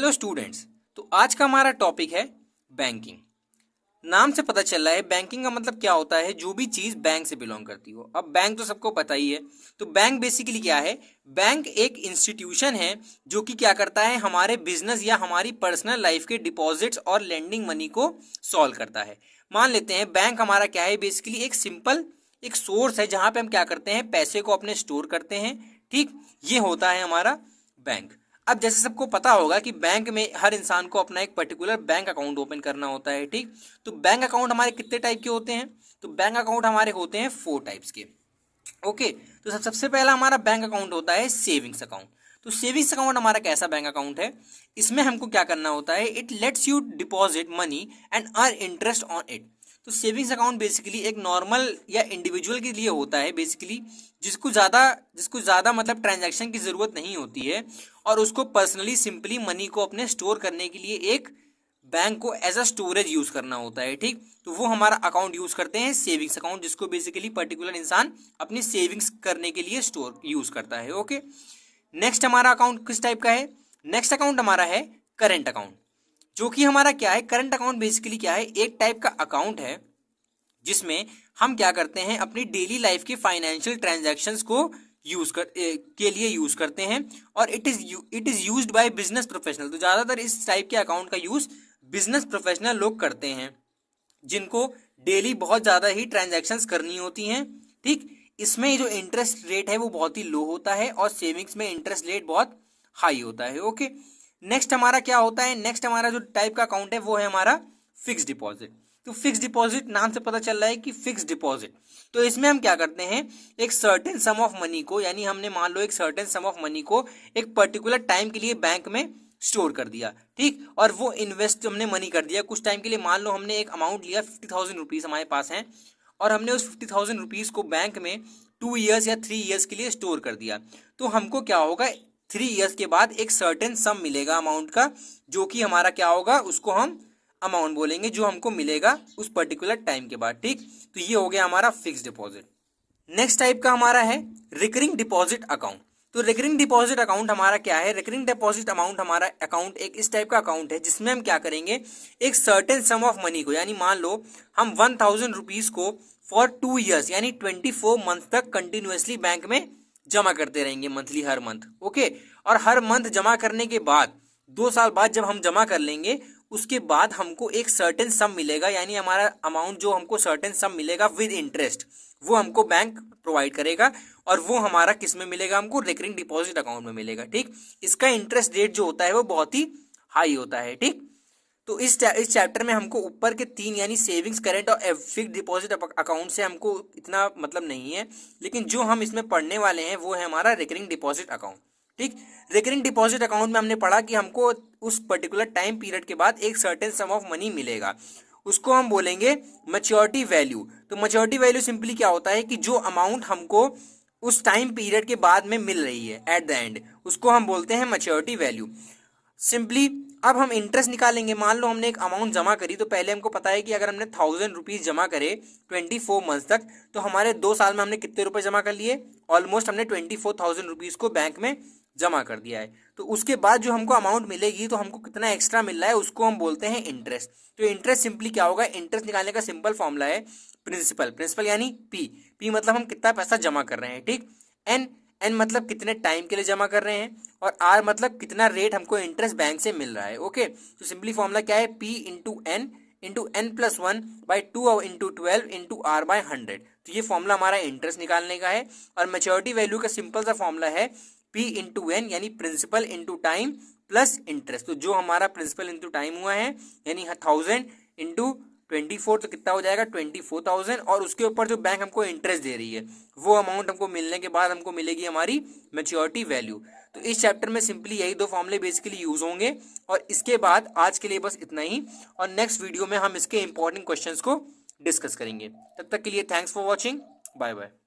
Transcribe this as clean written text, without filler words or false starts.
Hello students. तो आज का हमारा टॉपिक है बैंकिंग। नाम से पता चल रहा है बैंकिंग का मतलब क्या होता है, जो भी चीज बैंक से बिलोंग करती हो। अब बैंक तो सबको पता ही है। तो बैंक बेसिकली क्या है? बैंक एक इंस्टीट्यूशन है जो कि क्या करता है, हमारे बिजनेस या हमारी पर्सनल लाइफ के डिपॉजिट्स और लेंडिंग मनी को सॉल्व करता है। मान लेते हैं बैंक हमारा क्या है, बेसिकली एक सिंपल एक सोर्स है जहां पे हम क्या करते हैं, पैसे को अपने स्टोर करते हैं। ठीक, ये होता है हमारा बैंक। अब जैसे सबको पता होगा कि बैंक में हर इंसान को अपना एक पर्टिकुलर बैंक अकाउंट ओपन करना होता है। ठीक, तो बैंक अकाउंट हमारे कितने टाइप के होते हैं? तो बैंक अकाउंट हमारे होते हैं 4 टाइप्स के। ओके, तो सबसे पहला हमारा बैंक अकाउंट होता है सेविंग्स अकाउंट। तो सेविंग्स अकाउंट हमारा कैसा बैंक अकाउंट है? इसमें हमको क्या करना होता है, it let's you deposit money and earn interest on it. तो सेविंग्स अकाउंट बेसिकली एक नॉर्मल या इंडिविजुअल के लिए होता है, बेसिकली जिसको ज़्यादा मतलब ट्रांजैक्शन की ज़रूरत नहीं होती है और उसको पर्सनली सिंपली मनी को अपने स्टोर करने के लिए एक बैंक को एज अ स्टोरेज यूज करना होता है। ठीक, तो वो हमारा अकाउंट यूज करते हैं सेविंग्स अकाउंट, जिसको बेसिकली पर्टिकुलर इंसान अपनी सेविंग्स करने के लिए स्टोर यूज करता है। ओके, नेक्स्ट हमारा अकाउंट किस टाइप का है? नेक्स्ट अकाउंट हमारा है करेंट अकाउंट, जो कि हमारा क्या है, करंट अकाउंट बेसिकली क्या है, एक टाइप का अकाउंट है जिसमें हम क्या करते हैं, अपनी डेली लाइफ के फाइनेंशियल ट्रांजैक्शंस को के लिए यूज करते हैं और it is used by business professional. तो ज्यादातर इस टाइप के अकाउंट का यूज बिजनेस प्रोफेशनल लोग करते हैं जिनको डेली बहुत ज्यादा ही ट्रांजैक्शंस करनी होती हैं। ठीक, इसमें जो इंटरेस्ट रेट है वो बहुत ही लो होता है और सेविंग्स में इंटरेस्ट रेट बहुत हाई होता है। ओके, नेक्स्ट हमारा क्या होता है, नेक्स्ट हमारा जो टाइप का अकाउंट है वो है हमारा फिक्स डिपॉजिट। तो फिक्स डिपॉजिट नाम से पता चल रहा है कि फिक्स डिपॉजिट, तो इसमें हम क्या करते हैं, एक सर्टेन सम ऑफ मनी को, यानी हमने मान लो एक सर्टेन सम ऑफ मनी को एक पर्टिकुलर टाइम के लिए बैंक में स्टोर कर दिया। ठीक, और वो इन्वेस्ट हमने मनी कर दिया कुछ टाइम के लिए। मान लो हमने एक अमाउंट लिया 50,000 रुपीज हमारे पास है और हमने उस 50,000 रुपीज को बैंक में 2 ईयर्स या 3 ईयर्स के लिए स्टोर कर दिया। तो हमको क्या होगा, 3 ईयर्स के बाद एक सर्टेन सम मिलेगा अमाउंट का, जो कि हमारा क्या होगा, उसको हम अमाउंट बोलेंगे जो हमको मिलेगा उस पर्टिकुलर टाइम के बाद। ठीक, तो ये हो गया हमारा फिक्स डिपॉजिट। नेक्स्ट टाइप का हमारा है रिकरिंग डिपॉजिट अकाउंट। तो रिकरिंग डिपॉजिट अकाउंट हमारा क्या है, रिकरिंग डिपॉजिट अमाउंट हमारा अकाउंट एक इस टाइप का अकाउंट है जिसमें हम क्या करेंगे, एक सर्टेन सम ऑफ मनी को, यानी मान लो हम 1,000 रुपीज को फॉर 2 ईयर्स यानी 24 मंथ तक कंटिन्यूअसली बैंक में जमा करते रहेंगे मंथली, हर मंथ। ओके, और हर मंथ जमा करने के बाद 2 साल बाद जब हम जमा कर लेंगे उसके बाद हमको एक सर्टेन सम मिलेगा, यानी हमारा अमाउंट जो हमको सर्टेन सम मिलेगा विद इंटरेस्ट, वो हमको बैंक प्रोवाइड करेगा और वो हमारा किस में मिलेगा, हमको रिकरिंग डिपॉजिट अकाउंट में मिलेगा। ठीक, इसका इंटरेस्ट रेट जो होता है वो बहुत ही हाई होता है। ठीक, तो इस चैप्टर में हमको ऊपर के 3 यानी सेविंग्स, करेंट और फिक्स्ड डिपॉजिट अकाउंट से हमको इतना मतलब नहीं है, लेकिन जो हम इसमें पढ़ने वाले हैं वो है हमारा रिकरिंग डिपॉजिट अकाउंट। ठीक, रिकरिंग डिपॉजिट अकाउंट में हमने पढ़ा कि हमको उस पर्टिकुलर टाइम पीरियड के बाद एक सर्टेन सम ऑफ मनी मिलेगा, उसको हम बोलेंगे मैच्योरिटी वैल्यू। तो मैच्योरिटी वैल्यू सिंपली क्या होता है कि जो अमाउंट हमको उस टाइम पीरियड के बाद में मिल रही है एट द एंड, उसको हम बोलते हैं मैच्योरिटी वैल्यू। सिंपली अब हम इंटरेस्ट निकालेंगे। मान लो हमने एक अमाउंट जमा करी, तो पहले हमको पता है कि अगर हमने 1,000 रुपीज जमा करे 24 मंथ तक, तो हमारे 2 साल में हमने कितने रुपए जमा कर लिए, ऑलमोस्ट हमने 24,000 रुपीज को बैंक में जमा कर दिया है। तो उसके बाद जो हमको अमाउंट मिलेगी, तो हमको कितना एक्स्ट्रा मिल रहा है उसको हम बोलते हैं इंटरेस्ट। तो इंटरेस्ट सिंपली क्या होगा, इंटरेस्ट निकालने का सिंपल फॉर्मूला है प्रिंसिपल यानी पी मतलब हम कितना पैसा जमा कर रहे हैं। ठीक, एन मतलब कितने टाइम के लिए जमा कर रहे हैं और आर मतलब कितना रेट हमको इंटरेस्ट बैंक से मिल रहा है। ओके, तो सिंपली फॉर्मूला क्या है, P into N plus 1/2 into 12 into R by 100। तो ये फॉर्मूला हमारा इंटरेस्ट निकालने का है। और मैच्योरिटी वैल्यू का सिंपल सा फॉर्मूला है पी इंटू एन यानी principal into time plus interest. तो जो हमारा प्रिंसिपल इंटू टाइम हुआ है यानी 1,000 इंटू 24, तो कितना हो जाएगा 24,000, और उसके ऊपर जो बैंक हमको इंटरेस्ट दे रही है वो अमाउंट हमको मिलने के बाद हमको मिलेगी हमारी मैच्योरिटी वैल्यू। तो इस चैप्टर में सिंपली यही 2 फॉर्मूले बेसिकली यूज होंगे और इसके बाद आज के लिए बस इतना ही, और नेक्स्ट वीडियो में हम इसके इंपॉर्टेंट क्वेश्चंस को डिस्कस करेंगे। तब तक के लिए thanks for watching, bye bye.